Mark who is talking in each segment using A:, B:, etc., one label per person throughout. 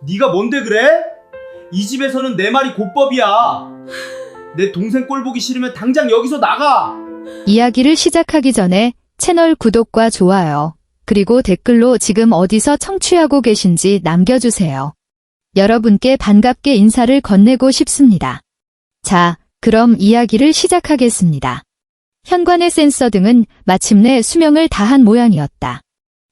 A: 네가 뭔데 그래? 이 집에서는 내 말이 곧법이야. 내 동생 꼴 보기 싫으면 당장 여기서 나가.
B: 이야기를 시작하기 전에 채널 구독과 좋아요, 그리고 댓글로 지금 어디서 청취하고 계신지 남겨주세요. 여러분께 반갑게 인사를 건네고 싶습니다. 자, 그럼 이야기를 시작하겠습니다. 현관의 센서 등은 마침내 수명을 다한 모양이었다.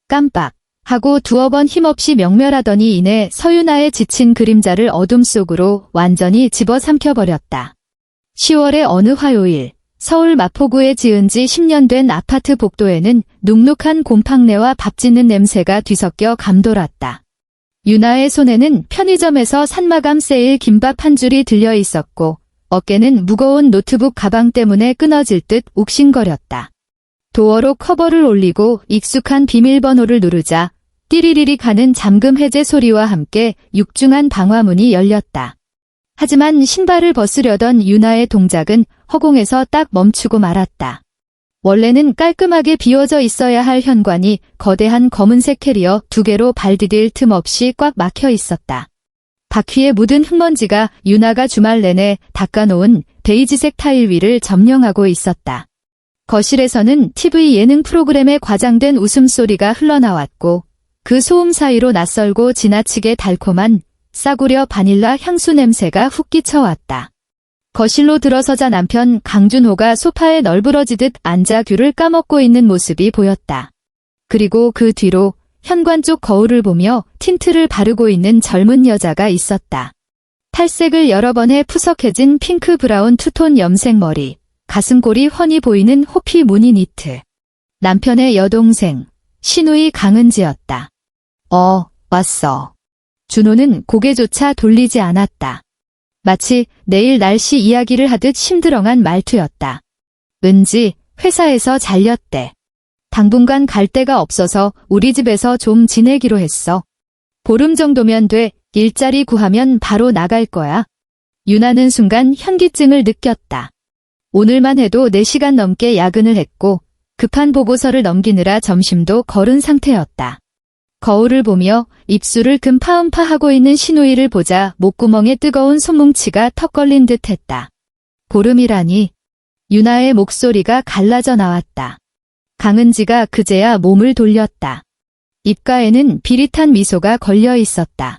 B: 깜빡 하고 두어 번 힘없이 명멸하더니 이내 서윤아의 지친 그림자를 어둠 속으로 완전히 집어삼켜버렸다. 10월의 어느 화요일, 서울 마포구에 지은 지 10년 된 아파트 복도에는 눅눅한 곰팡내와 밥 짓는 냄새가 뒤섞여 감돌았다. 윤아의 손에는 편의점에서 산마감 세일 김밥 한 줄이 들려 있었고 어깨는 무거운 노트북 가방 때문에 끊어질 듯 욱신거렸다. 도어로 커버를 올리고 익숙한 비밀번호를 누르자 띠리리릭 하는 잠금 해제 소리와 함께 육중한 방화문이 열렸다. 하지만 신발을 벗으려던 윤아의 동작은 허공에서 딱 멈추고 말았다. 원래는 깔끔하게 비워져 있어야 할 현관이 거대한 검은색 캐리어 2개로 발 디딜 틈 없이 꽉 막혀 있었다. 바퀴에 묻은 흙먼지가 윤아가 주말 내내 닦아놓은 베이지색 타일 위를 점령하고 있었다. 거실에서는 TV 예능 프로그램에 과장된 웃음소리가 흘러나왔고 그 소음 사이로 낯설고 지나치게 달콤한 싸구려 바닐라 향수 냄새가 훅 끼쳐왔다. 거실로 들어서자 남편 강준호가 소파에 널브러지듯 앉아 귤을 까먹고 있는 모습이 보였다. 그리고 그 뒤로 현관 쪽 거울을 보며 틴트를 바르고 있는 젊은 여자가 있었다. 탈색을 여러 번 해 푸석해진 핑크 브라운 투톤 염색 머리, 가슴골이 훤히 보이는 호피 무늬 니트. 남편의 여동생, 신우이 강은지였다. 왔어. 준호는 고개조차 돌리지 않았다. 마치 내일 날씨 이야기를 하듯 심드렁한 말투였다. 은지, 회사에서 잘렸대. 당분간 갈 데가 없어서 우리 집에서 좀 지내기로 했어. 보름 정도면 돼. 일자리 구하면 바로 나갈 거야. 윤아는 순간 현기증을 느꼈다. 오늘만 해도 4시간 넘게 야근을 했고 급한 보고서를 넘기느라 점심도 거른 상태였다. 거울을 보며 입술을 금파음파하고 있는 신우이를 보자 목구멍에 뜨거운 손뭉치가 턱 걸린 듯 했다. 보름이라니. 윤아의 목소리가 갈라져 나왔다. 강은지가 그제야 몸을 돌렸다. 입가에는 비릿한 미소가 걸려 있었다.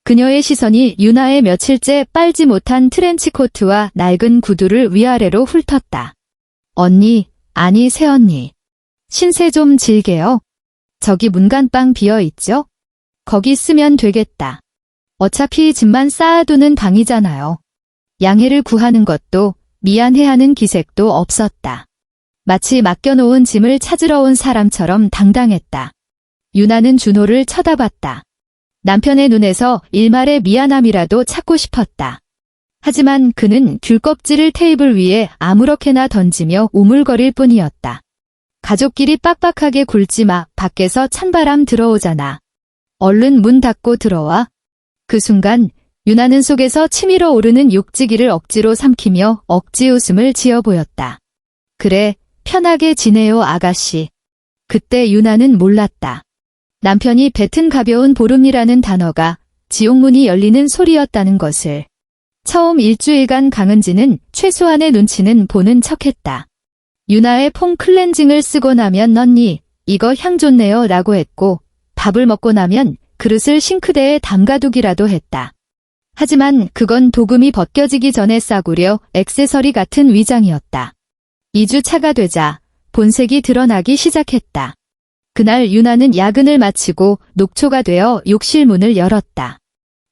B: 그녀의 시선이 윤아의 며칠째 빨지 못한 트렌치코트와 낡은 구두를 위아래로 훑었다. 언니, 아니 새언니. 신세 좀 질게요. 저기 문간방 비어있죠? 거기 쓰면 되겠다. 어차피 짐만 쌓아두는 방이잖아요. 양해를 구하는 것도 미안해하는 기색도 없었다. 마치 맡겨놓은 짐을 찾으러 온 사람처럼 당당했다. 윤아는 준호를 쳐다봤다. 남편의 눈에서 일말의 미안함이라도 찾고 싶었다. 하지만 그는 귤껍질을 테이블 위에 아무렇게나 던지며 우물거릴 뿐이었다. 가족끼리 빡빡하게 굴지 마. 밖에서 찬바람 들어오잖아. 얼른 문 닫고 들어와. 그 순간 윤아는 속에서 치밀어 오르는 욕지기를 억지로 삼키며 억지 웃음을 지어 보였다. 그래, 편하게 지내요 아가씨. 그때 윤아는 몰랐다. 남편이 뱉은 가벼운 보름이라는 단어가 지옥문이 열리는 소리였다는 것을. 처음 일주일간 강은지는 최소한의 눈치는 보는 척했다. 윤아의 폼 클렌징을 쓰고 나면 언니, 이거 향 좋네요 라고 했고 밥을 먹고 나면 그릇을 싱크대에 담가두기라도 했다. 하지만 그건 도금이 벗겨지기 전에 싸구려 액세서리 같은 위장이었다. 2주 차가 되자 본색이 드러나기 시작했다. 그날 윤아는 야근을 마치고 녹초가 되어 욕실 문을 열었다.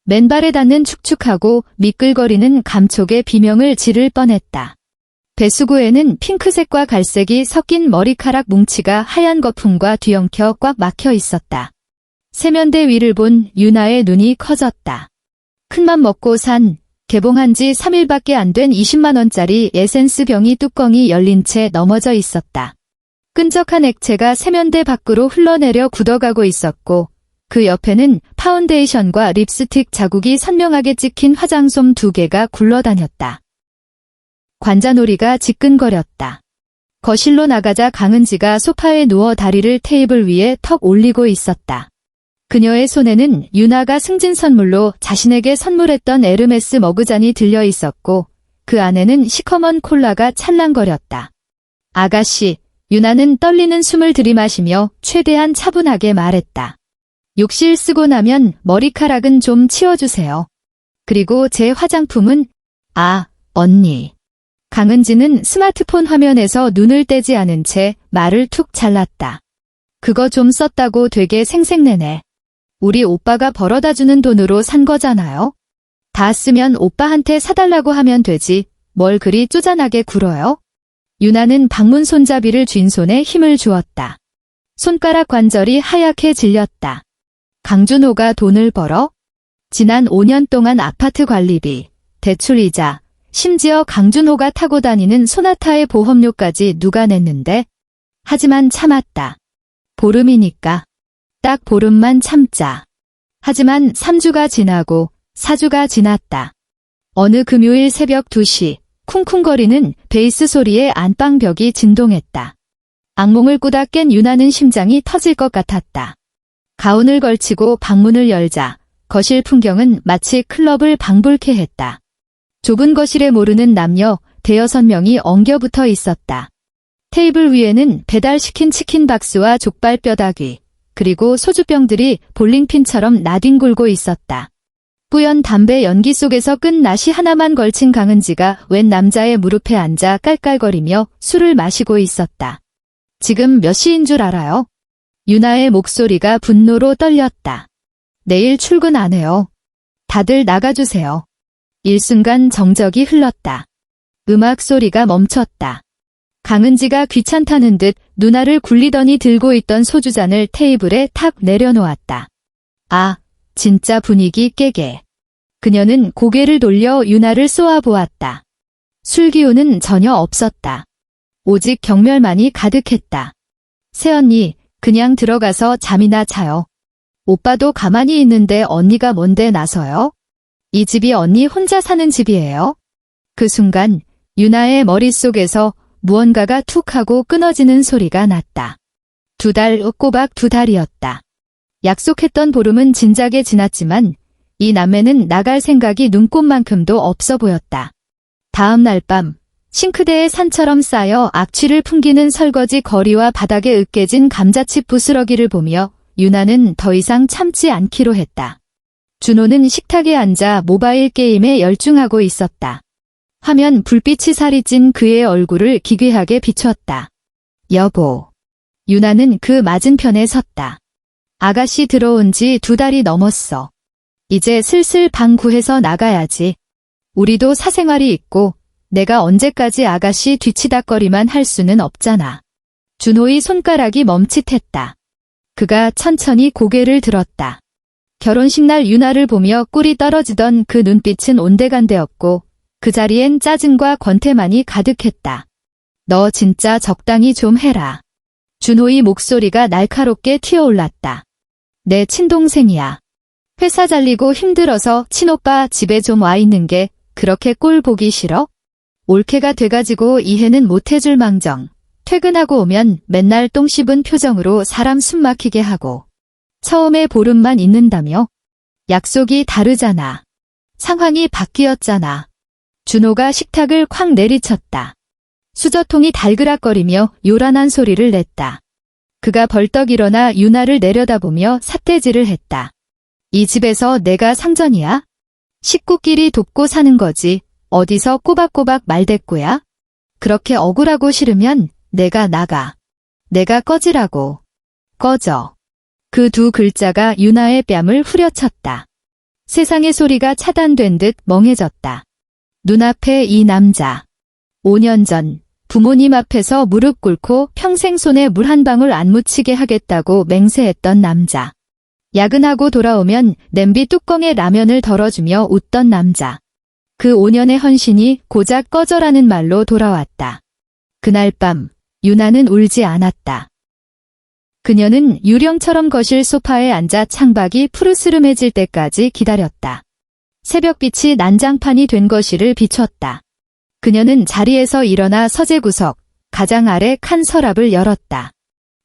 B: 맨발에 닿는 축축하고 미끌거리는 감촉의 비명을 지를 뻔했다. 배수구에는 핑크색과 갈색이 섞인 머리카락 뭉치가 하얀 거품과 뒤엉켜 꽉 막혀 있었다. 세면대 위를 본 윤아의 눈이 커졌다. 큰맘 먹고 산 개봉한 지 3일밖에 안 된 20만 원짜리 에센스 병이 뚜껑이 열린 채 넘어져 있었다. 끈적한 액체가 세면대 밖으로 흘러내려 굳어가고 있었고 그 옆에는 파운데이션과 립스틱 자국이 선명하게 찍힌 화장솜 2개가 굴러다녔다. 관자놀이가 지끈거렸다. 거실로 나가자 강은지가 소파에 누워 다리를 테이블 위에 턱 올리고 있었다. 그녀의 손에는 유나가 승진 선물로 자신에게 선물했던 에르메스 머그잔이 들려 있었고 그 안에는 시커먼 콜라가 찰랑거렸다. 아가씨, 유나는 떨리는 숨을 들이마시며 최대한 차분하게 말했다. 욕실 쓰고 나면 머리카락은 좀 치워주세요. 그리고 제 화장품은, 언니. 강은지는 스마트폰 화면에서 눈을 떼지 않은 채 말을 툭 잘랐다. 그거 좀 썼다고 되게 생색내네. 우리 오빠가 벌어다주는 돈으로 산 거잖아요. 다 쓰면 오빠한테 사달라고 하면 되지. 뭘 그리 쪼잔하게 굴어요? 유나는 방문 손잡이를 쥔 손에 힘을 주었다. 손가락 관절이 하얗게 질렸다. 강준호가 돈을 벌어? 지난 5년 동안 아파트 관리비, 대출이자, 심지어 강준호가 타고 다니는 소나타의 보험료까지 누가 냈는데? 하지만 참았다. 보름이니까. 딱 보름만 참자. 하지만 3주가 지나고 4주가 지났다. 어느 금요일 새벽 2시, 쿵쿵거리는 베이스 소리에 안방벽이 진동했다. 악몽을 꾸다 깬 유나는 심장이 터질 것 같았다. 가운을 걸치고 방문을 열자 거실 풍경은 마치 클럽을 방불케 했다. 좁은 거실에 모르는 남녀 대여섯 명이 엉겨붙어 있었다. 테이블 위에는 배달시킨 치킨 박스와 족발 뼈다귀, 그리고 소주병들이 볼링핀처럼 나뒹굴고 있었다. 뿌연 담배 연기 속에서 끈 낫이 하나만 걸친 강은지가 웬 남자의 무릎에 앉아 깔깔거리며 술을 마시고 있었다. 지금 몇 시인 줄 알아요? 유나의 목소리가 분노로 떨렸다. 내일 출근 안 해요. 다들 나가주세요. 일순간 정적이 흘렀다. 음악 소리가 멈췄다. 강은지가 귀찮다는 듯 누나를 굴리더니 들고 있던 소주잔을 테이블에 탁 내려놓았다. 진짜 분위기 깨게. 그녀는 고개를 돌려 유나를 쏘아보았다. 술기운은 전혀 없었다. 오직 경멸만이 가득했다. 새언니, 그냥 들어가서 잠이나 자요. 오빠도 가만히 있는데 언니가 뭔데 나서요? 이 집이 언니 혼자 사는 집이에요? 그 순간 유나의 머릿속에서 무언가가 툭 하고 끊어지는 소리가 났다. 2달, 꼬박 2달이었다. 약속했던 보름은 진작에 지났지만 이 남매는 나갈 생각이 눈꼽만큼도 없어 보였다. 다음 날 밤, 싱크대에 산처럼 쌓여 악취를 풍기는 설거지 거리와 바닥에 으깨진 감자칩 부스러기를 보며 유나는 더 이상 참지 않기로 했다. 준호는 식탁에 앉아 모바일 게임에 열중하고 있었다. 화면 불빛이 살이 찐 그의 얼굴을 기괴하게 비추었다. 여보. 유나는 그 맞은편에 섰다. 아가씨 들어온 지 2달이 넘었어. 이제 슬슬 방 구해서 나가야지. 우리도 사생활이 있고 내가 언제까지 아가씨 뒤치다꺼리만 할 수는 없잖아. 준호의 손가락이 멈칫했다. 그가 천천히 고개를 들었다. 결혼식 날 유나를 보며 꿀이 떨어지던 그 눈빛은 온데간데없고 그 자리엔 짜증과 권태만이 가득했다. 너 진짜 적당히 좀 해라. 준호의 목소리가 날카롭게 튀어올랐다. 내 친동생이야. 회사 잘리고 힘들어서 친오빠 집에 좀 와 있는 게 그렇게 꼴 보기 싫어? 올케가 돼가지고 이해는 못해줄 망정. 퇴근하고 오면 맨날 똥 씹은 표정으로 사람 숨 막히게 하고. 처음에 보름만 있는다며? 약속이 다르잖아. 상황이 바뀌었잖아. 준호가 식탁을 콱 내리쳤다. 수저통이 달그락거리며 요란한 소리를 냈다. 그가 벌떡 일어나 유나를 내려다보며 삿대질을 했다. 이 집에서 내가 상전이야? 식구끼리 돕고 사는 거지. 어디서 꼬박꼬박 말대꾸야? 그렇게 억울하고 싫으면 내가 나가. 내가 꺼지라고. 꺼져. 그 2 글자가 유나의 뺨을 후려쳤다. 세상의 소리가 차단된 듯 멍해졌다. 눈앞에 이 남자. 5년 전 부모님 앞에서 무릎 꿇고 평생 손에 물 한 방울 안 묻히게 하겠다고 맹세했던 남자. 야근하고 돌아오면 냄비 뚜껑에 라면을 덜어주며 웃던 남자. 그 5년의 헌신이 고작 꺼져라는 말로 돌아왔다. 그날 밤 유나는 울지 않았다. 그녀는 유령처럼 거실 소파에 앉아 창밖이 푸르스름해질 때까지 기다렸다. 새벽빛이 난장판이 된 거실을 비췄다. 그녀는 자리에서 일어나 서재 구석, 가장 아래 칸 서랍을 열었다.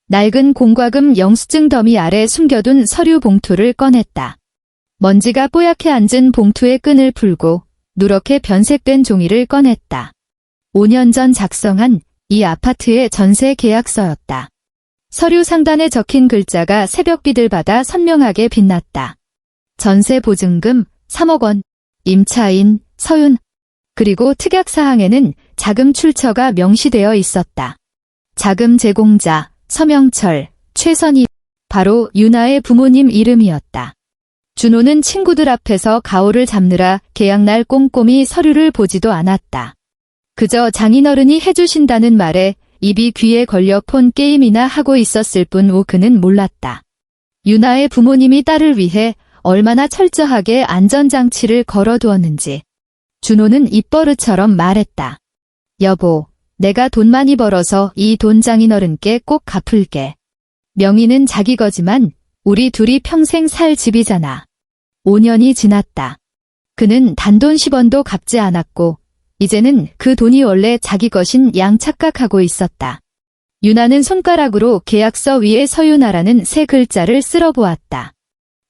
B: 낡은 공과금 영수증 더미 아래 숨겨둔 서류 봉투를 꺼냈다. 먼지가 뽀얗게 앉은 봉투의 끈을 풀고 누렇게 변색된 종이를 꺼냈다. 5년 전 작성한 이 아파트의 전세 계약서였다. 서류 상단에 적힌 글자가 새벽빛을 받아 선명하게 빛났다. 전세 보증금 3억 원, 임차인 서윤, 그리고 특약사항에는 자금 출처가 명시되어 있었다. 자금 제공자 서명철, 최선희, 바로 유나의 부모님 이름이었다. 준호는 친구들 앞에서 가오를 잡느라 계약날 꼼꼼히 서류를 보지도 않았다. 그저 장인어른이 해주신다는 말에 입이 귀에 걸려 폰 게임이나 하고 있었을 뿐 그는 몰랐다. 유나의 부모님이 딸을 위해 얼마나 철저하게 안전장치를 걸어두었는지. 준호는 입버릇처럼 말했다. 여보, 내가 돈 많이 벌어서 이 돈 장인어른께 꼭 갚을게. 명의는 자기 거지만 우리 둘이 평생 살 집이잖아. 5년이 지났다. 그는 단돈 10원도 갚지 않았고 이제는 그 돈이 원래 자기 것인 양 착각하고 있었다. 유나는 손가락으로 계약서 위에 서유나라는 세 글자를 쓸어보았다.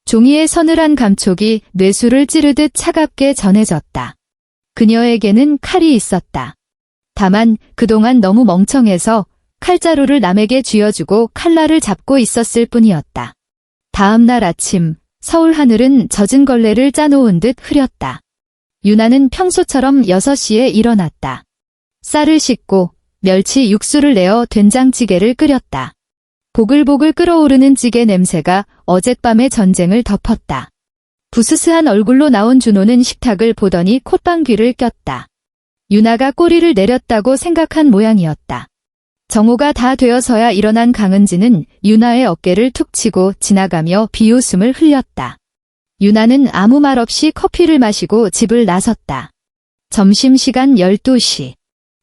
B: 종이의 서늘한 감촉이 뇌수를 찌르듯 차갑게 전해졌다. 그녀에게는 칼이 있었다. 다만 그동안 너무 멍청해서 칼자루를 남에게 쥐어주고 칼날을 잡고 있었을 뿐이었다. 다음 날 아침 서울 하늘은 젖은 걸레를 짜놓은 듯 흐렸다. 유나는 평소처럼 6시에 일어났다. 쌀을 씻고 멸치 육수를 내어 된장찌개를 끓였다. 보글보글 끓어오르는 찌개 냄새가 어젯밤의 전쟁을 덮었다. 부스스한 얼굴로 나온 준호는 식탁을 보더니 콧방귀를 꼈다. 유나가 꼬리를 내렸다고 생각한 모양이었다. 정오가 다 되어서야 일어난 강은지는 유나의 어깨를 툭 치고 지나가며 비웃음을 흘렸다. 유나는 아무 말 없이 커피를 마시고 집을 나섰다. 점심시간 12시.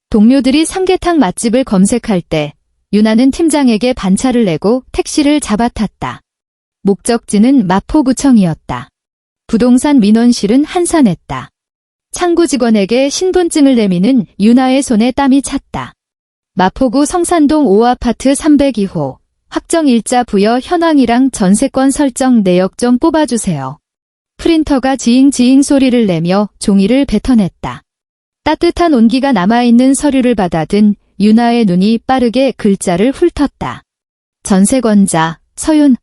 B: 동료들이 삼계탕 맛집을 검색할 때 유나는 팀장에게 반차를 내고 택시를 잡아탔다. 목적지는 마포구청이었다. 부동산 민원실은 한산했다. 창구 직원에게 신분증을 내미는 유나의 손에 땀이 찼다. 마포구 성산동 5아파트 302호 확정일자 부여 현황이랑 전세권 설정 내역 좀 뽑아주세요. 프린터가 지잉지잉 소리를 내며 종이를 뱉어냈다. 따뜻한 온기가 남아있는 서류를 받아든 유나의 눈이 빠르게 글자를 훑었다. 전세권자 서윤,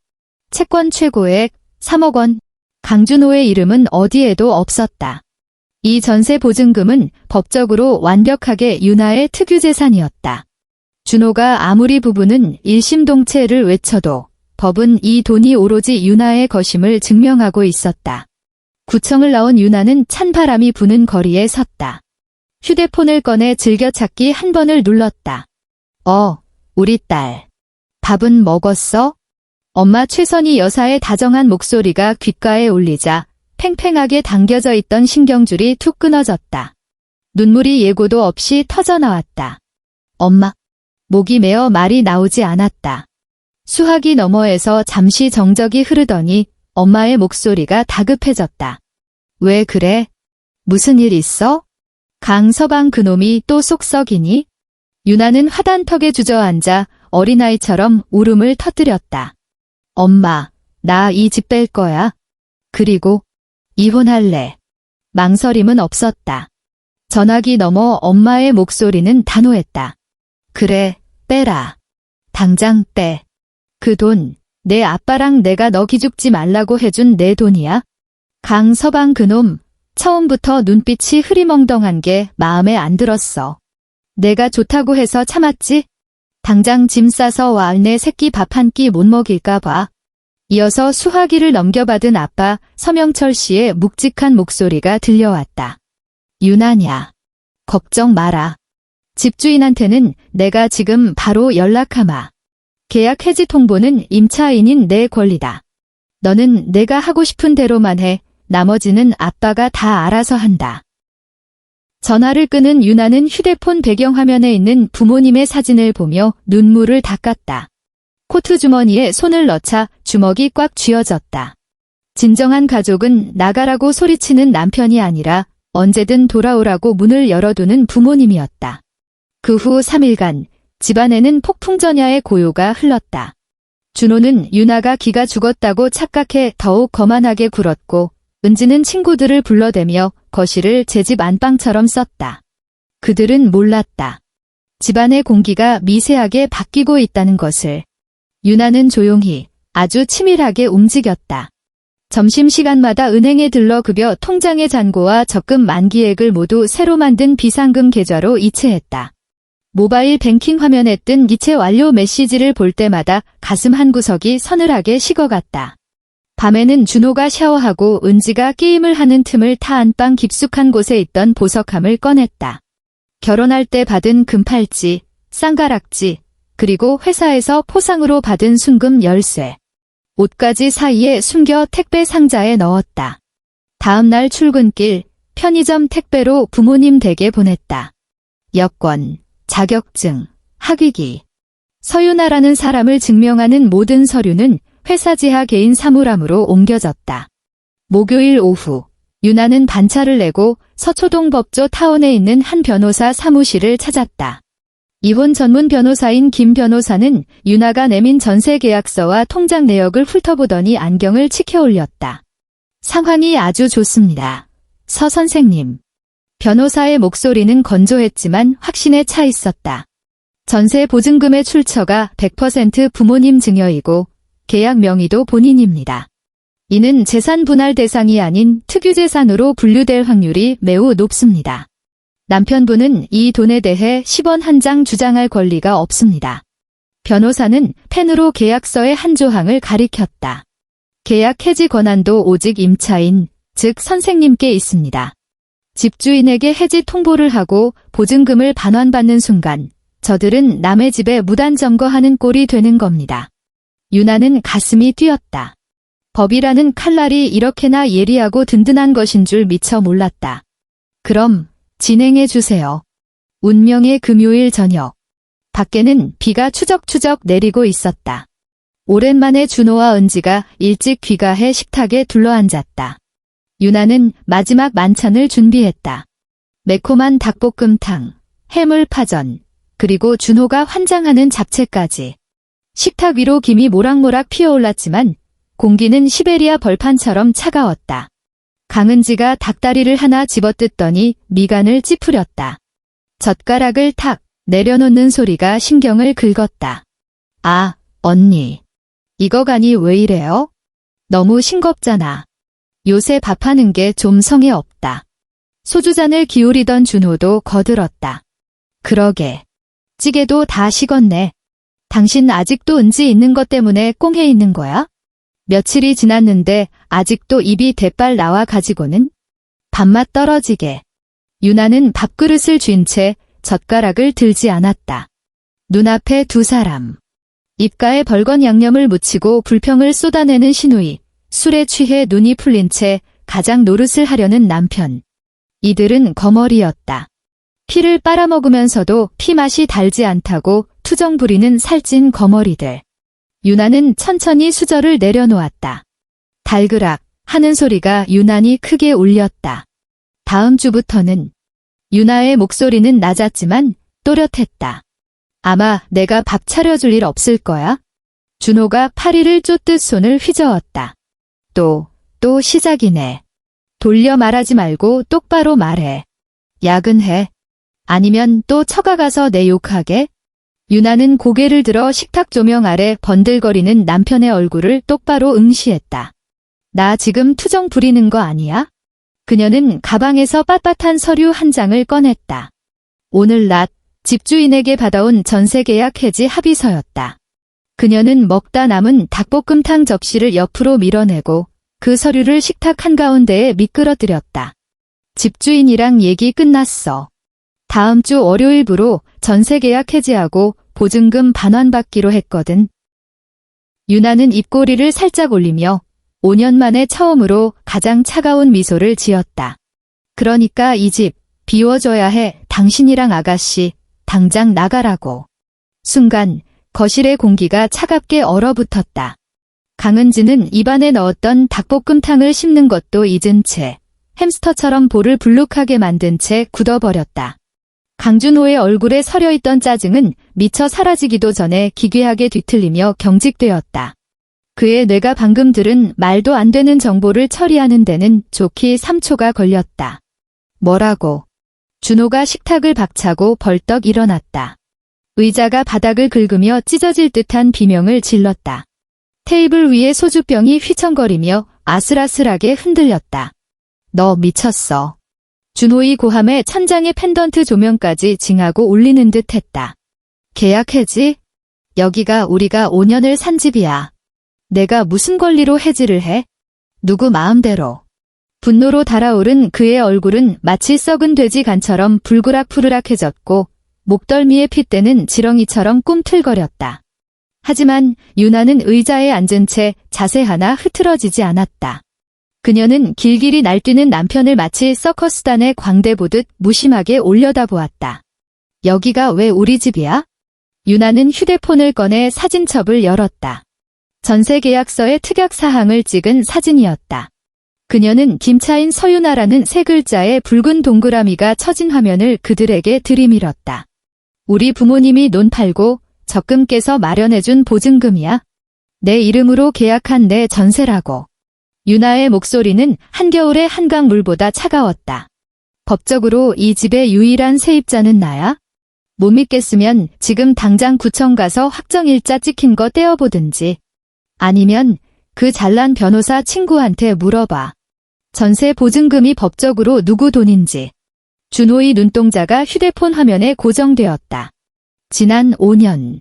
B: 채권 최고액 3억 원, 강준호의 이름은 어디에도 없었다. 이 전세 보증금은 법적으로 완벽하게 유나의 특유재산이었다. 준호가 아무리 부부는 일심동체를 외쳐도 법은 이 돈이 오로지 유나의 것임을 증명하고 있었다. 구청을 나온 유나는 찬바람이 부는 거리에 섰다. 휴대폰을 꺼내 즐겨찾기 한 번을 눌렀다. 우리 딸. 밥은 먹었어? 엄마 최선희 여사의 다정한 목소리가 귓가에 울리자 팽팽하게 당겨져 있던 신경줄이 툭 끊어졌다. 눈물이 예고도 없이 터져나왔다. 엄마. 목이 메어 말이 나오지 않았다. 수화기 너머에서 잠시 정적이 흐르더니 엄마의 목소리가 다급해졌다. 왜 그래? 무슨 일 있어? 강서방 그놈이 또 쏙썩이니? 유나는 화단턱에 주저앉아 어린아이처럼 울음을 터뜨렸다. 엄마, 나 이 집 뺄 거야. 그리고 이혼할래. 망설임은 없었다. 전화기 너머 엄마의 목소리는 단호했다. 그래, 빼라. 당장 빼. 그 돈, 내 아빠랑 내가 너 기죽지 말라고 해준 내 돈이야. 강서방 그놈, 처음부터 눈빛이 흐리멍덩한 게 마음에 안 들었어. 내가 좋다고 해서 참았지? 당장 짐 싸서 와, 내 새끼 밥 한 끼 못 먹일까 봐. 이어서 수화기를 넘겨받은 아빠 서명철 씨의 묵직한 목소리가 들려왔다. 유나냐. 걱정 마라. 집주인한테는 내가 지금 바로 연락하마. 계약 해지 통보는 임차인인 내 권리다. 너는 내가 하고 싶은 대로만 해. 나머지는 아빠가 다 알아서 한다. 전화를 끄는 유나는 휴대폰 배경화면에 있는 부모님의 사진을 보며 눈물을 닦았다. 코트 주머니에 손을 넣자 주먹이 꽉 쥐어졌다. 진정한 가족은 나가라고 소리치는 남편이 아니라 언제든 돌아오라고 문을 열어두는 부모님이었다. 그 후 3일간 집안에는 폭풍전야의 고요가 흘렀다. 준호는 유나가 기가 죽었다고 착각해 더욱 거만하게 굴었고 은지는 친구들을 불러대며 거실을 제 집 안방처럼 썼다. 그들은 몰랐다. 집안의 공기가 미세하게 바뀌고 있다는 것을. 유나는 조용히 아주 치밀하게 움직였다. 점심시간마다 은행에 들러 급여 통장의 잔고와 적금 만기액을 모두 새로 만든 비상금 계좌로 이체했다. 모바일 뱅킹 화면에 뜬 이체 완료 메시지를 볼 때마다 가슴 한구석이 서늘하게 식어갔다. 밤에는 준호가 샤워하고 은지가 게임을 하는 틈을 타 안방 깊숙한 곳에 있던 보석함을 꺼냈다. 결혼할 때 받은 금팔찌, 쌍가락지, 그리고 회사에서 포상으로 받은 순금 열쇠. 옷가지 사이에 숨겨 택배 상자에 넣었다. 다음 날 출근길, 편의점 택배로 부모님 댁에 보냈다. 여권, 자격증, 학위기. 서유나라는 사람을 증명하는 모든 서류는 회사 지하 개인 사물함으로 옮겨졌다. 목요일 오후, 유나는 반차를 내고 서초동 법조 타운에 있는 한 변호사 사무실을 찾았다. 이혼 전문 변호사인 김 변호사는 유나가 내민 전세 계약서와 통장 내역을 훑어보더니 안경을 치켜 올렸다. 상황이 아주 좋습니다. 서 선생님. 변호사의 목소리는 건조했지만 확신에 차 있었다. 전세 보증금의 출처가 100% 부모님 증여이고 계약 명의도 본인입니다. 이는 재산 분할 대상이 아닌 특유재산으로 분류될 확률이 매우 높습니다. 남편분은 이 돈에 대해 10원 한 장 주장할 권리가 없습니다. 변호사는 펜으로 계약서의 한 조항을 가리켰다. 계약 해지 권한도 오직 임차인, 즉 선생님께 있습니다. 집주인에게 해지 통보를 하고 보증금을 반환받는 순간 저들은 남의 집에 무단 점거하는 꼴이 되는 겁니다. 유나는 가슴이 뛰었다. 법이라는 칼날이 이렇게나 예리하고 든든한 것인 줄 미처 몰랐다. 그럼 진행해 주세요. 운명의 금요일 저녁. 밖에는 비가 추적추적 내리고 있었다. 오랜만에 준호와 은지가 일찍 귀가해 식탁에 둘러앉았다. 유나는 마지막 만찬을 준비했다. 매콤한 닭볶음탕, 해물파전, 그리고 준호가 환장하는 잡채까지. 식탁 위로 김이 모락모락 피어올랐지만 공기는 시베리아 벌판처럼 차가웠다. 강은지가 닭다리를 하나 집어뜯더니 미간을 찌푸렸다. 젓가락을 탁 내려놓는 소리가 신경을 긁었다. 아, 언니. 이거 간이 왜 이래요? 너무 싱겁잖아. 요새 밥하는 게 좀 성의 없다. 소주잔을 기울이던 준호도 거들었다. 그러게. 찌개도 다 식었네. 당신 아직도 은지 있는 것 때문에 꽁해 있는 거야? 며칠이 지났는데 아직도 입이 대빨 나와 가지고는? 밥맛 떨어지게. 유나는 밥그릇을 쥔 채 젓가락을 들지 않았다. 눈앞에 두 사람. 입가에 벌건 양념을 묻히고 불평을 쏟아내는 시누이, 술에 취해 눈이 풀린 채 가장 노릇을 하려는 남편. 이들은 거머리였다. 피를 빨아먹으면서도 피맛이 달지 않다고 투정 부리는 살찐 거머리들. 유나는 천천히 수저를 내려놓았다. 달그락 하는 소리가 유난히 크게 울렸다. 다음 주부터는. 유나의 목소리는 낮았지만 또렷했다. 아마 내가 밥 차려줄 일 없을 거야? 준호가 파리를 쫓듯 손을 휘저었다. 또 시작이네. 돌려 말하지 말고 똑바로 말해. 야근해. 아니면 또 처가가서 내 욕하게? 유나는 고개를 들어 식탁 조명 아래 번들거리는 남편의 얼굴을 똑바로 응시했다. 나 지금 투정 부리는 거 아니야? 그녀는 가방에서 빳빳한 서류 한 장을 꺼냈다. 오늘 낮 집주인에게 받아온 전세 계약 해지 합의서였다. 그녀는 먹다 남은 닭볶음탕 접시를 옆으로 밀어내고 그 서류를 식탁 한가운데에 미끄러뜨렸다. 집주인이랑 얘기 끝났어. 다음 주 월요일부로 전세 계약 해지하고 보증금 반환받기로 했거든. 유나는 입꼬리를 살짝 올리며 5년 만에 처음으로 가장 차가운 미소를 지었다. 그러니까 이 집 비워줘야 해. 당신이랑 아가씨 당장 나가라고. 순간 거실의 공기가 차갑게 얼어붙었다. 강은지는 입안에 넣었던 닭볶음탕을 씹는 것도 잊은 채 햄스터처럼 볼을 불룩하게 만든 채 굳어버렸다. 강준호의 얼굴에 서려있던 짜증은 미처 사라지기도 전에 기괴하게 뒤틀리며 경직되었다. 그의 뇌가 방금 들은 말도 안 되는 정보를 처리하는 데는 좋게 3초가 걸렸다. 뭐라고? 준호가 식탁을 박차고 벌떡 일어났다. 의자가 바닥을 긁으며 찢어질 듯한 비명을 질렀다. 테이블 위에 소주병이 휘청거리며 아슬아슬하게 흔들렸다. 너 미쳤어. 준호의 고함에 천장의 펜던트 조명까지 징하고 울리는 듯 했다. 계약 해지? 여기가 우리가 5년을 산 집이야. 내가 무슨 권리로 해지를 해? 누구 마음대로. 분노로 달아오른 그의 얼굴은 마치 썩은 돼지 간처럼 불그락푸르락해졌고 목덜미의 핏대는 지렁이처럼 꿈틀거렸다. 하지만 유나는 의자에 앉은 채 자세 하나 흐트러지지 않았다. 그녀는 길길이 날뛰는 남편을 마치 서커스단의 광대 보듯 무심하게 올려다보았다. 여기가 왜 우리 집이야? 유나는 휴대폰을 꺼내 사진첩을 열었다. 전세 계약서의 특약 사항을 찍은 사진이었다. 그녀는 김차인 서유나라는 세 글자의 붉은 동그라미가 처진 화면을 그들에게 들이밀었다. 우리 부모님이 논 팔고 적금 깨서 마련해준 보증금이야. 내 이름으로 계약한 내 전세라고. 유나의 목소리는 한겨울의 한강물보다 차가웠다. 법적으로 이 집의 유일한 세입자는 나야? 못 믿겠으면 지금 당장 구청 가서 확정일자 찍힌 거 떼어보든지. 아니면 그 잘난 변호사 친구한테 물어봐. 전세 보증금이 법적으로 누구 돈인지. 준호의 눈동자가 휴대폰 화면에 고정되었다. 지난 5년.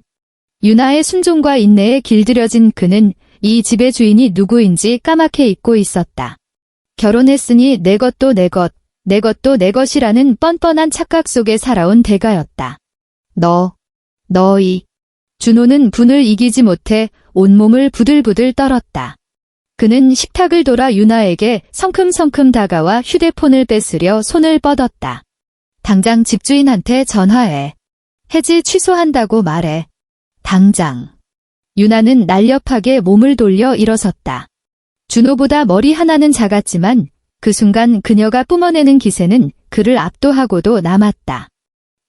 B: 유나의 순종과 인내에 길들여진 그는 이 집의 주인이 누구인지 까맣게 잊고 있었다. 결혼했으니 내 것도 내 것, 내 것도 내 것이라는 뻔뻔한 착각 속에 살아온 대가였다. 너희. 준호는 분을 이기지 못해 온몸을 부들부들 떨었다. 그는 식탁을 돌아 유나에게 성큼성큼 다가와 휴대폰을 뺏으려 손을 뻗었다. 당장 집주인한테 전화해. 해지 취소한다고 말해. 당장. 유나는 날렵하게 몸을 돌려 일어섰다. 준호보다 머리 하나는 작았지만 그 순간 그녀가 뿜어내는 기세는 그를 압도하고도 남았다.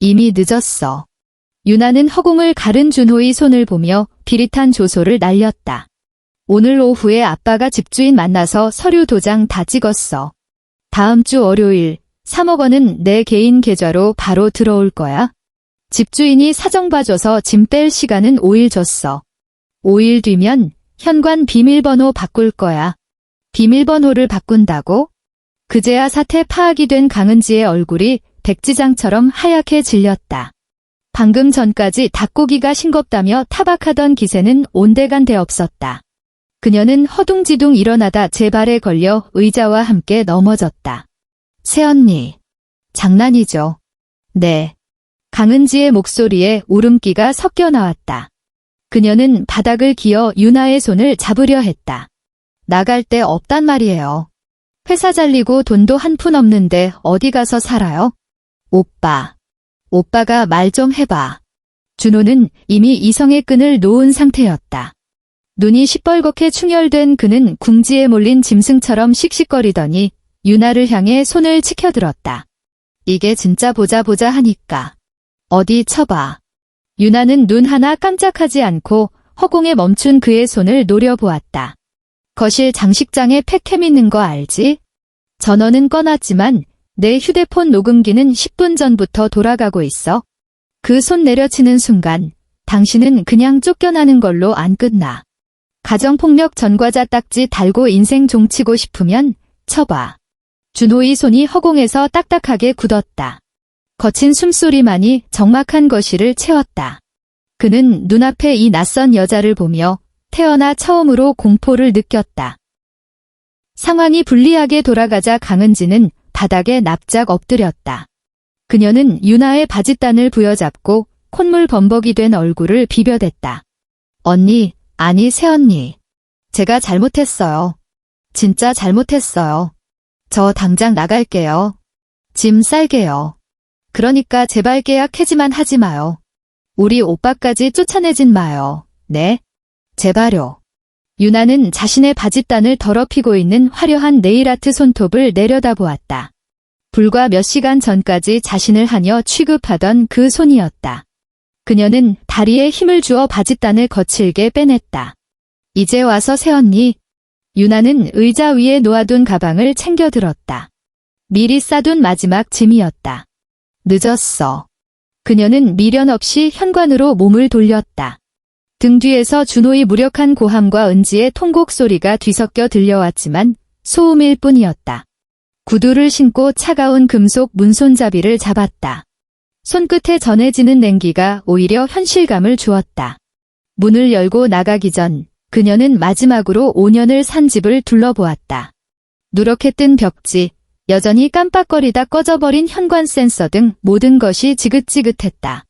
B: 이미 늦었어. 유나는 허공을 가른 준호의 손을 보며 비릿한 조소를 날렸다. 오늘 오후에 아빠가 집주인 만나서 서류 도장 다 찍었어. 다음 주 월요일 3억 원은 내 개인 계좌로 바로 들어올 거야. 집주인이 사정 봐줘서 짐 뺄 시간은 5일 줬어. 5일 뒤면 현관 비밀번호 바꿀 거야. 비밀번호를 바꾼다고? 그제야 사태 파악이 된 강은지의 얼굴이 백지장처럼 하얗게 질렸다. 방금 전까지 닭고기가 싱겁다며 타박하던 기세는 온데간데 없었다. 그녀는 허둥지둥 일어나다 제 발에 걸려 의자와 함께 넘어졌다. 새언니. 장난이죠. 네. 강은지의 목소리에 울음기가 섞여 나왔다. 그녀는 바닥을 기어 유나의 손을 잡으려 했다. 나갈 데 없단 말이에요. 회사 잘리고 돈도 한 푼 없는데 어디 가서 살아요? 오빠가 말 좀 해봐. 준호는 이미 이성의 끈을 놓은 상태였다. 눈이 시뻘겋게 충혈된 그는 궁지에 몰린 짐승처럼 씩씩거리더니 유나를 향해 손을 치켜들었다. 이게 진짜 보자 하니까. 어디 쳐봐. 유나는 눈 하나 깜짝하지 않고 허공에 멈춘 그의 손을 노려보았다. 거실 장식장에 팩캠 있는 거 알지? 전원은 꺼놨지만 내 휴대폰 녹음기는 10분 전부터 돌아가고 있어. 그 손 내려치는 순간 당신은 그냥 쫓겨나는 걸로 안 끝나. 가정폭력 전과자 딱지 달고 인생 종치고 싶으면 쳐봐. 준호의 손이 허공에서 딱딱하게 굳었다. 거친 숨소리만이 적막한 거실을 채웠다. 그는 눈앞에 이 낯선 여자를 보며 태어나 처음으로 공포를 느꼈다. 상황이 불리하게 돌아가자 강은지는 바닥에 납작 엎드렸다. 그녀는 유나의 바짓단을 부여잡고 콧물 범벅이 된 얼굴을 비벼댔다. 언니, 아니 새언니. 제가 잘못했어요. 진짜 잘못했어요. 저 당장 나갈게요. 짐 쌀게요. 그러니까 제발 계약 해지만 하지 마요. 우리 오빠까지 쫓아내진 마요. 네? 제발요. 유나는 자신의 바짓단을 더럽히고 있는 화려한 네일아트 손톱을 내려다보았다. 불과 몇 시간 전까지 자신을 하녀 취급하던 그 손이었다. 그녀는 다리에 힘을 주어 바짓단을 거칠게 빼냈다. 이제 와서 새었니? 유나는 의자 위에 놓아둔 가방을 챙겨 들었다. 미리 싸둔 마지막 짐이었다. 늦었어. 그녀는 미련 없이 현관으로 몸을 돌렸다. 등 뒤에서 준호의 무력한 고함과 은지의 통곡 소리가 뒤섞여 들려왔지만 소음일 뿐이었다. 구두를 신고 차가운 금속 문손잡이를 잡았다. 손끝에 전해지는 냉기가 오히려 현실감을 주었다. 문을 열고 나가기 전 그녀는 마지막으로 5년을 산 집을 둘러보았다. 누렇게 뜬 벽지, 여전히 깜빡거리다 꺼져버린 현관 센서 등 모든 것이 지긋지긋했다.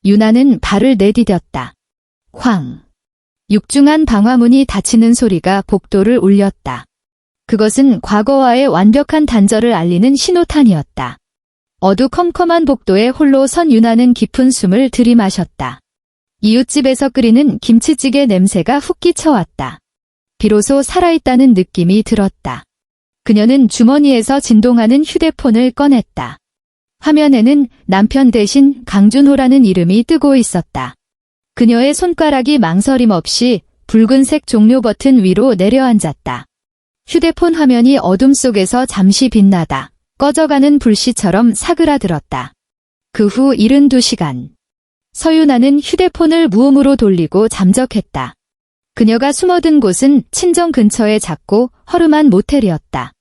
B: 유나는 발을 내디뎠다. 쾅. 육중한 방화문이 닫히는 소리가 복도를 울렸다. 그것은 과거와의 완벽한 단절을 알리는 신호탄이었다. 어두컴컴한 복도에 홀로 선 유나는 깊은 숨을 들이마셨다. 이웃집에서 끓이는 김치찌개 냄새가 훅 끼쳐왔다. 비로소 살아있다는 느낌이 들었다. 그녀는 주머니에서 진동하는 휴대폰을 꺼냈다. 화면에는 남편 대신 강준호라는 이름이 뜨고 있었다. 그녀의 손가락이 망설임 없이 붉은색 종료 버튼 위로 내려앉았다. 휴대폰 화면이 어둠 속에서 잠시 빛나다 꺼져가는 불씨처럼 사그라들었다. 그 후 72시간. 서유나는 휴대폰을 무음으로 돌리고 잠적했다. 그녀가 숨어든 곳은 친정 근처의 작고 허름한 모텔이었다.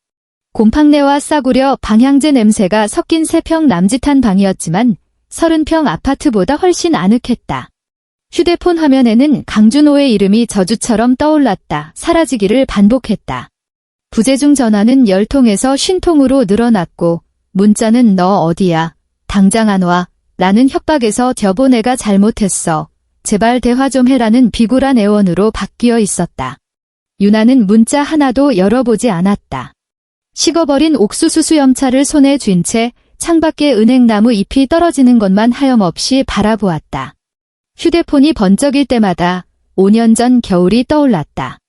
B: 곰팡내와 싸구려 방향제 냄새가 섞인 3평 남짓한 방이었지만 30평 아파트보다 훨씬 아늑했다. 휴대폰 화면에는 강준호의 이름이 저주처럼 떠올랐다. 사라지기를 반복했다. 부재중 전화는 10통에서 50통으로 늘어났고 문자는 너 어디야? 당장 안 와. 라는 협박에서 여보 내가 잘못했어. 제발 대화 좀 해라는 비굴한 애원으로 바뀌어 있었다. 유나는 문자 하나도 열어보지 않았다. 식어버린 옥수수 수염차를 손에 쥔 채 창밖에 은행나무 잎이 떨어지는 것만 하염없이 바라보았다. 휴대폰이 번쩍일 때마다 5년 전 겨울이 떠올랐다.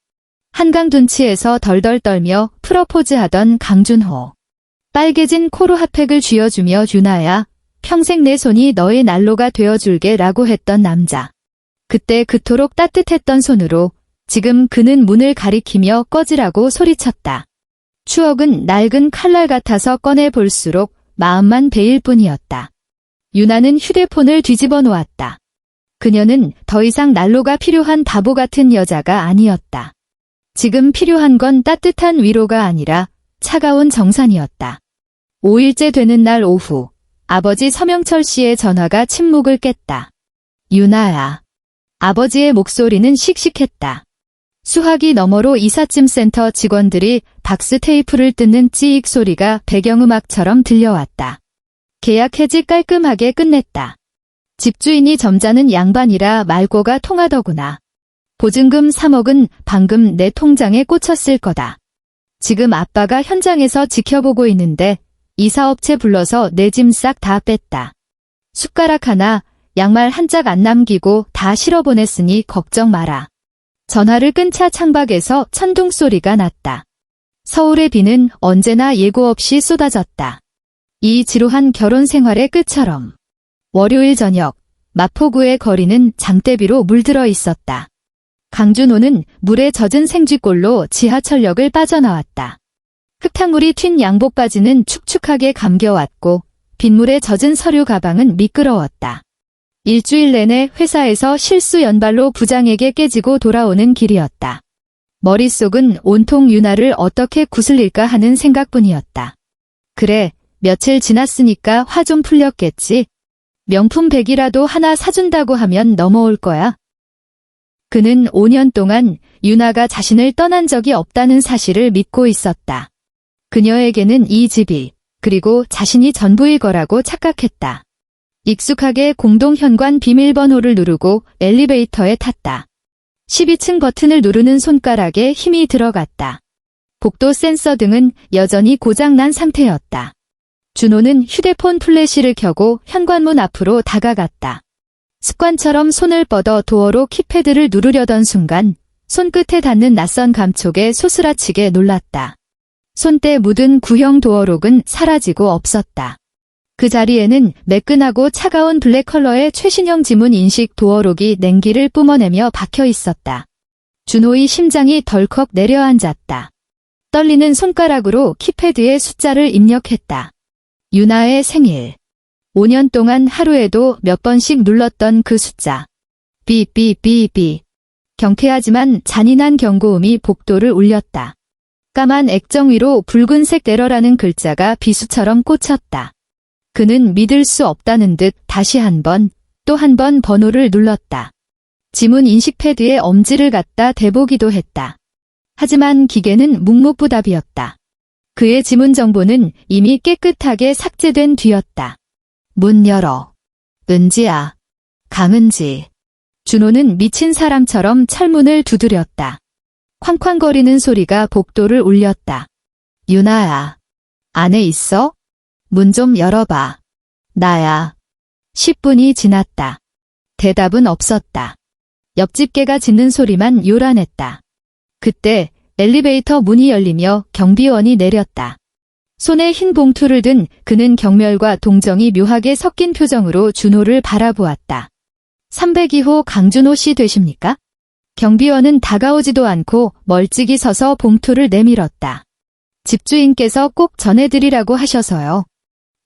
B: 한강 둔치에서 덜덜 떨며 프러포즈하던 강준호. 빨개진 코로 핫팩을 쥐어주며 유나야, 평생 내 손이 너의 난로가 되어줄게 라고 했던 남자. 그때 그토록 따뜻했던 손으로 지금 그는 문을 가리키며 꺼지라고 소리쳤다. 추억은 낡은 칼날 같아서 꺼내볼수록 마음만 베일 뿐이었다. 유나는 휴대폰을 뒤집어 놓았다. 그녀는 더 이상 난로가 필요한 바보 같은 여자가 아니었다. 지금 필요한 건 따뜻한 위로가 아니라 차가운 정산이었다. 5일째 되는 날 오후, 아버지 서명철 씨의 전화가 침묵을 깼다. 유나야. 아버지의 목소리는 씩씩했다. 수화기 너머로 이삿짐 센터 직원들이 박스 테이프를 뜯는 찌익 소리가 배경음악처럼 들려왔다. 계약 해지 깔끔하게 끝냈다. 집주인이 점잖은 양반이라 말고가 통하더구나. 보증금 3억은 방금 내 통장에 꽂혔을 거다. 지금 아빠가 현장에서 지켜보고 있는데 이사업체 불러서 내 짐 싹 다 뺐다. 숟가락 하나, 양말 한 짝 안 남기고 다 실어보냈으니 걱정 마라. 전화를 끈 차 창밖에서 천둥 소리가 났다. 서울의 비는 언제나 예고 없이 쏟아졌다. 이 지루한 결혼 생활의 끝처럼. 월요일 저녁, 마포구의 거리는 장대비로 물들어 있었다. 강준호는 물에 젖은 생쥐꼴로 지하철역을 빠져나왔다. 흙탕물이 튄 양복 바지는 축축하게 감겨왔고 빗물에 젖은 서류 가방은 미끄러웠다. 일주일 내내 회사에서 실수 연발로 부장에게 깨지고 돌아오는 길이었다. 머릿속은 온통 유나를 어떻게 구슬릴까 하는 생각뿐이었다. 그래, 며칠 지났으니까 화 좀 풀렸겠지. 명품 백이라도 하나 사준다고 하면 넘어올 거야. 그는 5년 동안 유나가 자신을 떠난 적이 없다는 사실을 믿고 있었다. 그녀에게는 이 집이, 그리고 자신이 전부일 거라고 착각했다. 익숙하게 공동현관 비밀번호를 누르고 엘리베이터에 탔다. 12층 버튼을 누르는 손가락에 힘이 들어갔다. 복도 센서 등은 여전히 고장난 상태였다. 준호는 휴대폰 플래시를 켜고 현관문 앞으로 다가갔다. 습관처럼 손을 뻗어 도어로 키패드를 누르려던 순간 손끝에 닿는 낯선 감촉에 소스라치게 놀랐다. 손때 묻은 구형 도어록은 사라지고 없었다. 그 자리에는 매끈하고 차가운 블랙 컬러의 최신형 지문 인식 도어록이 냉기를 뿜어내며 박혀 있었다. 준호의 심장이 덜컥 내려앉았다. 떨리는 손가락으로 키패드에 숫자를 입력했다. 유나의 생일. 5년 동안 하루에도 몇 번씩 눌렀던 그 숫자. 삐삐삐삐. 경쾌하지만 잔인한 경고음이 복도를 울렸다. 까만 액정 위로 붉은색 에러라는 글자가 비수처럼 꽂혔다. 그는 믿을 수 없다는 듯 다시 한 번, 또 한 번 번호를 눌렀다. 지문 인식 패드에 엄지를 갖다 대보기도 했다. 하지만 기계는 묵묵부답이었다. 그의 지문 정보는 이미 깨끗하게 삭제된 뒤였다. 문 열어. 은지야. 강은지. 준호는 미친 사람처럼 철문을 두드렸다. 쾅쾅거리는 소리가 복도를 울렸다. 유나야. 안에 있어? 문 좀 열어봐. 나야. 10분이 지났다. 대답은 없었다. 옆집 개가 짖는 소리만 요란했다. 그때 엘리베이터 문이 열리며 경비원이 내렸다. 손에 흰 봉투를 든 그는 경멸과 동정이 묘하게 섞인 표정으로 준호를 바라보았다. 302호 강준호 씨 되십니까? 경비원은 다가오지도 않고 멀찍이 서서 봉투를 내밀었다. 집주인께서 꼭 전해드리라고 하셔서요.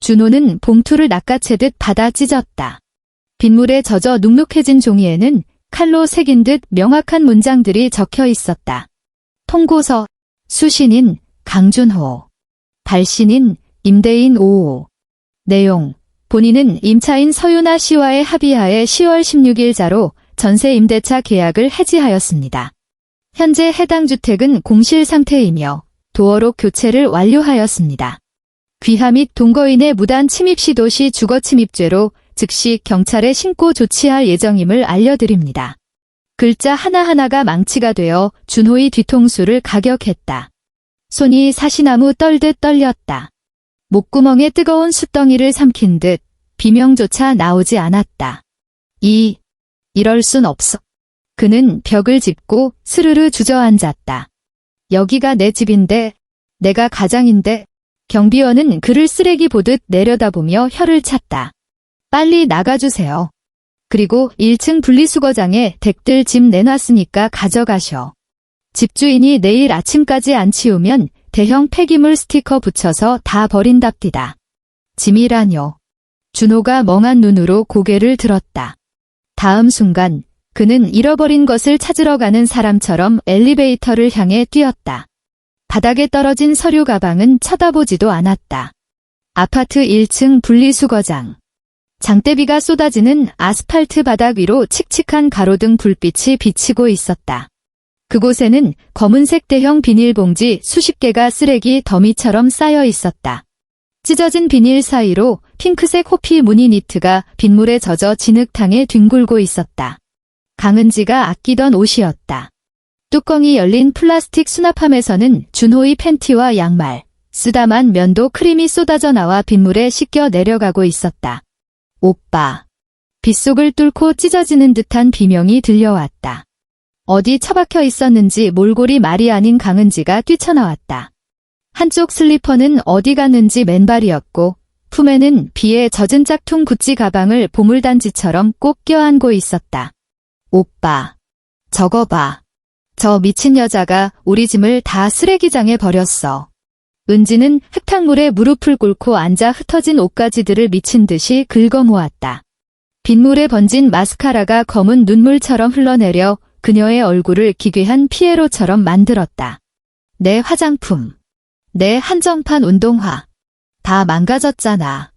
B: 준호는 봉투를 낚아채듯 받아 찢었다. 빗물에 젖어 눅눅해진 종이에는 칼로 새긴 듯 명확한 문장들이 적혀 있었다. 통고서, 수신인 강준호, 발신인 임대인 5호. 내용, 본인은 임차인 서유나 씨와의 합의하에 10월 16일자로 전세 임대차 계약을 해지하였습니다. 현재 해당 주택은 공실 상태이며 도어록 교체를 완료하였습니다. 귀하 및 동거인의 무단 침입 시도 시 주거침입죄로 즉시 경찰에 신고 조치할 예정임을 알려드립니다. 글자 하나하나가 망치가 되어 준호의 뒤통수를 가격했다. 손이 사시나무 떨듯 떨렸다. 목구멍에 뜨거운 숯덩이를 삼킨 듯 비명조차 나오지 않았다. 이럴 순 없어. 그는 벽을 짚고 스르르 주저앉았다. 여기가 내 집인데, 내가 가장인데. 경비원은 그를 쓰레기 보듯 내려다보며 혀를 찼다. 빨리 나가주세요. 그리고 1층 분리수거장에 댁들 짐 내놨으니까 가져가셔. 집주인이 내일 아침까지 안 치우면 대형 폐기물 스티커 붙여서 다 버린답디다. 짐이라뇨. 준호가 멍한 눈으로 고개를 들었다. 다음 순간 그는 잃어버린 것을 찾으러 가는 사람처럼 엘리베이터를 향해 뛰었다. 바닥에 떨어진 서류 가방은 쳐다보지도 않았다. 아파트 1층 분리수거장. 장대비가 쏟아지는 아스팔트 바닥 위로 칙칙한 가로등 불빛이 비치고 있었다. 그곳에는 검은색 대형 비닐봉지 수십 개가 쓰레기 더미처럼 쌓여 있었다. 찢어진 비닐 사이로 핑크색 호피 무늬 니트가 빗물에 젖어 진흙탕에 뒹굴고 있었다. 강은지가 아끼던 옷이었다. 뚜껑이 열린 플라스틱 수납함에서는 준호의 팬티와 양말, 쓰다만 면도 크림이 쏟아져 나와 빗물에 씻겨 내려가고 있었다. 오빠. 빗속을 뚫고 찢어지는 듯한 비명이 들려왔다. 어디 처박혀 있었는지 몰골이 말이 아닌 강은지가 뛰쳐나왔다. 한쪽 슬리퍼는 어디 갔는지 맨발이었고 품에는 비에 젖은 짝퉁 구찌 가방을 보물단지처럼 꼭 껴안고 있었다. 오빠. 저거 봐. 저 미친 여자가 우리 짐을 다 쓰레기장에 버렸어. 은지는 흙탕물에 무릎을 꿇고 앉아 흩어진 옷가지들을 미친 듯이 긁어모았다. 빗물에 번진 마스카라가 검은 눈물처럼 흘러내려 그녀의 얼굴을 기괴한 피에로처럼 만들었다. 내 화장품, 내 한정판 운동화, 다 망가졌잖아.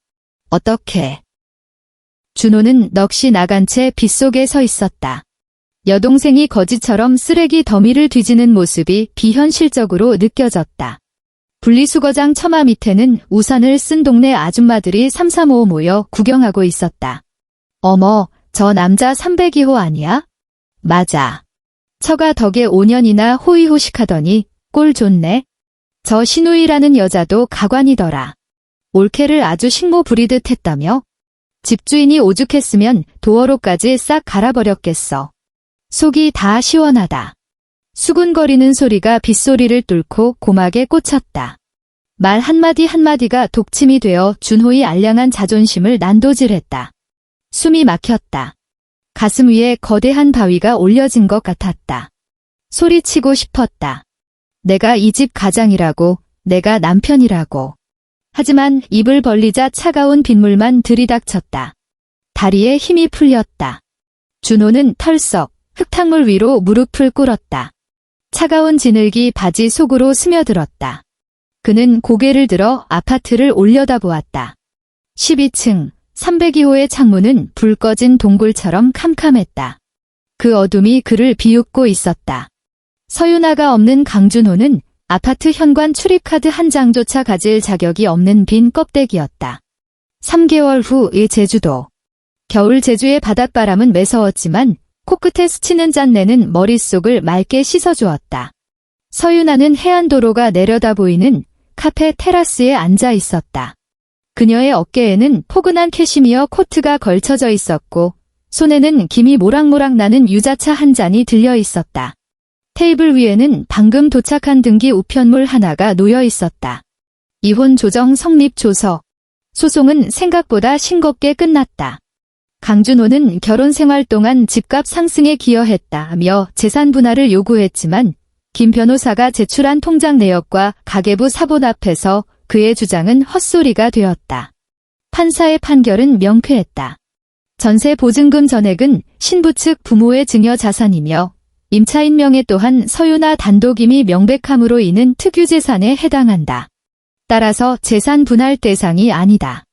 B: 어떡해. 준호는 넋이 나간 채 빗속에 서 있었다. 여동생이 거지처럼 쓰레기 더미를 뒤지는 모습이 비현실적으로 느껴졌다. 분리수거장 처마 밑에는 우산을 쓴 동네 아줌마들이 삼삼오오 모여 구경하고 있었다. 어머, 저 남자 302호 아니야? 맞아. 처가 덕에 5년이나 호의호식하더니 꼴 좋네. 저 신우이라는 여자도 가관이더라. 올케를 아주 식모 부리듯 했다며? 집주인이 오죽했으면 도어로까지 싹 갈아버렸겠어. 속이 다 시원하다. 수군거리는 소리가 빗소리를 뚫고 고막에 꽂혔다. 말 한마디 한마디가 독침이 되어 준호의 알량한 자존심을 난도질했다. 숨이 막혔다. 가슴 위에 거대한 바위가 올려진 것 같았다. 소리치고 싶었다. 내가 이 집 가장이라고, 내가 남편이라고. 하지만 입을 벌리자 차가운 빗물만 들이닥쳤다. 다리에 힘이 풀렸다. 준호는 털썩 흙탕물 위로 무릎을 꿇었다. 차가운 진흙이 바지 속으로 스며들었다. 그는 고개를 들어 아파트를 올려다보았다. 12층 302호의 창문은 불 꺼진 동굴처럼 캄캄했다. 그 어둠이 그를 비웃고 있었다. 서윤아가 없는 강준호는 아파트 현관 출입카드 한 장조차 가질 자격이 없는 빈 껍데기였다. 3개월 후의 제주도. 겨울 제주의 바닷바람은 매서웠지만 코끝에 스치는 짠내는 머릿속을 맑게 씻어주었다. 서윤아는 해안도로가 내려다 보이는 카페 테라스에 앉아 있었다. 그녀의 어깨에는 포근한 캐시미어 코트가 걸쳐져 있었고 손에는 김이 모락모락 나는 유자차 한 잔이 들려 있었다. 테이블 위에는 방금 도착한 등기 우편물 하나가 놓여 있었다. 이혼 조정 성립 조서. 소송은 생각보다 싱겁게 끝났다. 강준호는 결혼 생활 동안 집값 상승에 기여했다며 재산 분할을 요구했지만 김 변호사가 제출한 통장 내역과 가계부 사본 앞에서 그의 주장은 헛소리가 되었다. 판사의 판결은 명쾌했다. 전세 보증금 전액은 신부 측 부모의 증여 자산이며 임차인 명의 또한 서윤아 단독임이 명백함으로 인한 특유재산에 해당한다. 따라서 재산 분할 대상이 아니다.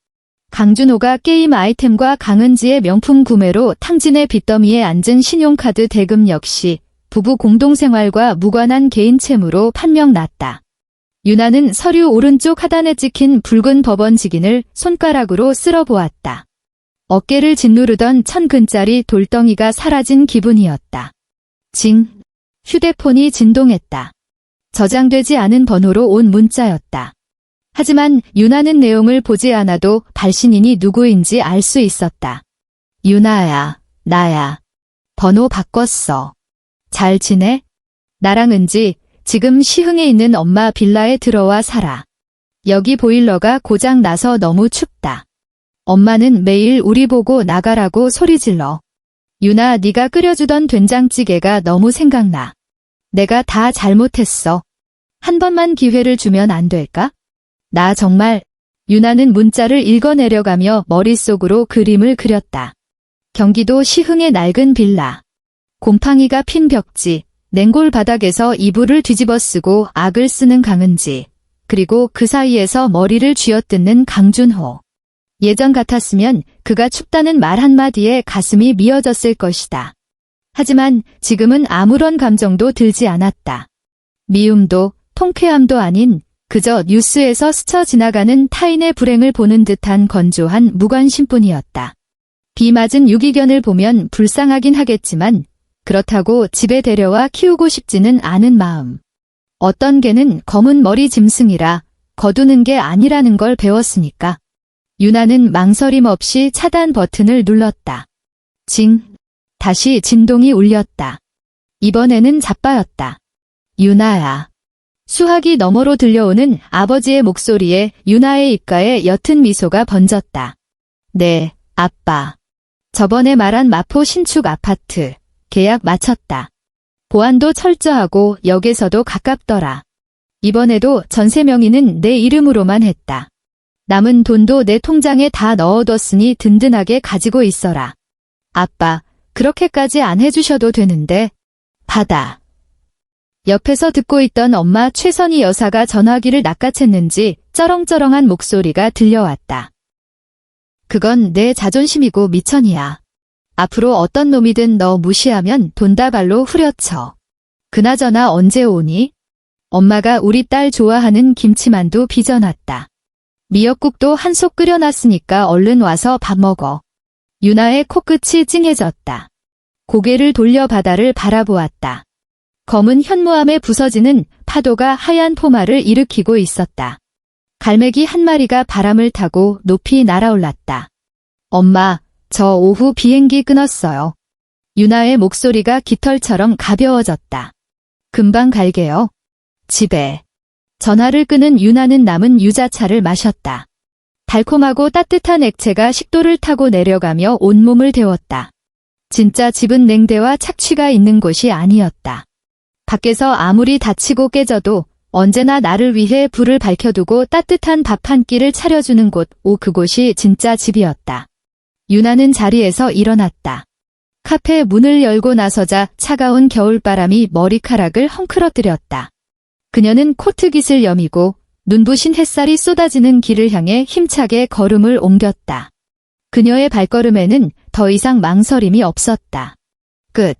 B: 강준호가 게임 아이템과 강은지의 명품 구매로 탕진의 빚더미에 앉은 신용카드 대금 역시 부부 공동생활과 무관한 개인 채무로 판명났다. 윤아는 서류 오른쪽 하단에 찍힌 붉은 법원직인을 손가락으로 쓸어보았다. 어깨를 짓누르던 1000근짜리 돌덩이가 사라진 기분이었다. 징. 휴대폰이 진동했다. 저장되지 않은 번호로 온 문자였다. 하지만 윤아는 내용을 보지 않아도 발신인이 누구인지 알 수 있었다. 윤아야, 나야. 번호 바꿨어. 잘 지내? 나랑 은지, 지금 시흥에 있는 엄마 빌라에 들어와 살아. 여기 보일러가 고장 나서 너무 춥다. 엄마는 매일 우리 보고 나가라고 소리질러. 윤아, 네가 끓여주던 된장찌개가 너무 생각나. 내가 다 잘못했어. 한 번만 기회를 주면 안 될까? 나 정말. 윤아는 문자를 읽어내려가며 머릿속으로 그림을 그렸다. 경기도 시흥의 낡은 빌라. 곰팡이가 핀 벽지, 냉골 바닥에서 이불을 뒤집어 쓰고 악을 쓰는 강은지, 그리고 그 사이에서 머리를 쥐어뜯는 강준호. 예전 같았으면 그가 춥다는 말 한마디에 가슴이 미어졌을 것이다. 하지만 지금은 아무런 감정도 들지 않았다. 미움도 통쾌함도 아닌 그저 뉴스에서 스쳐 지나가는 타인의 불행을 보는 듯한 건조한 무관심뿐이었다. 비 맞은 유기견을 보면 불쌍하긴 하겠지만 그렇다고 집에 데려와 키우고 싶지는 않은 마음. 어떤 개는 검은 머리 짐승이라 거두는 게 아니라는 걸 배웠으니까. 윤아는 망설임 없이 차단 버튼을 눌렀다. 징. 다시 진동이 울렸다. 이번에는 자빠였다. 윤아야. 수화기 너머로 들려오는 아버지의 목소리에 윤아의 입가에 옅은 미소가 번졌다. 네, 아빠. 저번에 말한 마포 신축 아파트. 계약 마쳤다. 보안도 철저하고 역에서도 가깝더라. 이번에도 전세 명의는 내 이름으로만 했다. 남은 돈도 내 통장에 다 넣어뒀으니 든든하게 가지고 있어라. 아빠, 그렇게까지 안 해주셔도 되는데. 받아. 옆에서 듣고 있던 엄마 최선희 여사가 전화기를 낚아챘는지 쩌렁쩌렁한 목소리가 들려왔다. 그건 내 자존심이고 미천이야. 앞으로 어떤 놈이든 너 무시하면 돈다발로 후려쳐. 그나저나 언제 오니? 엄마가 우리 딸 좋아하는 김치만두 빚어놨다. 미역국도 한 솥 끓여놨으니까 얼른 와서 밥 먹어. 윤아의 코끝이 찡해졌다. 고개를 돌려 바다를 바라보았다. 검은 현무암에 부서지는 파도가 하얀 포마를 일으키고 있었다. 갈매기 한 마리가 바람을 타고 높이 날아올랐다. 엄마, 저 오후 비행기 끊었어요. 윤아의 목소리가 깃털처럼 가벼워졌다. 금방 갈게요. 집에. 전화를 끄는 유나는 남은 유자차를 마셨다. 달콤하고 따뜻한 액체가 식도를 타고 내려가며 온몸을 데웠다. 진짜 집은 냉대와 착취가 있는 곳이 아니었다. 밖에서 아무리 다치고 깨져도 언제나 나를 위해 불을 밝혀두고 따뜻한 밥 한 끼를 차려주는 곳, 그곳이 진짜 집이었다. 유나는 자리에서 일어났다. 카페 문을 열고 나서자 차가운 겨울바람이 머리카락을 헝클어뜨렸다. 그녀는 코트깃을 여미고 눈부신 햇살이 쏟아지는 길을 향해 힘차게 걸음을 옮겼다. 그녀의 발걸음에는 더 이상 망설임이 없었다. 끝.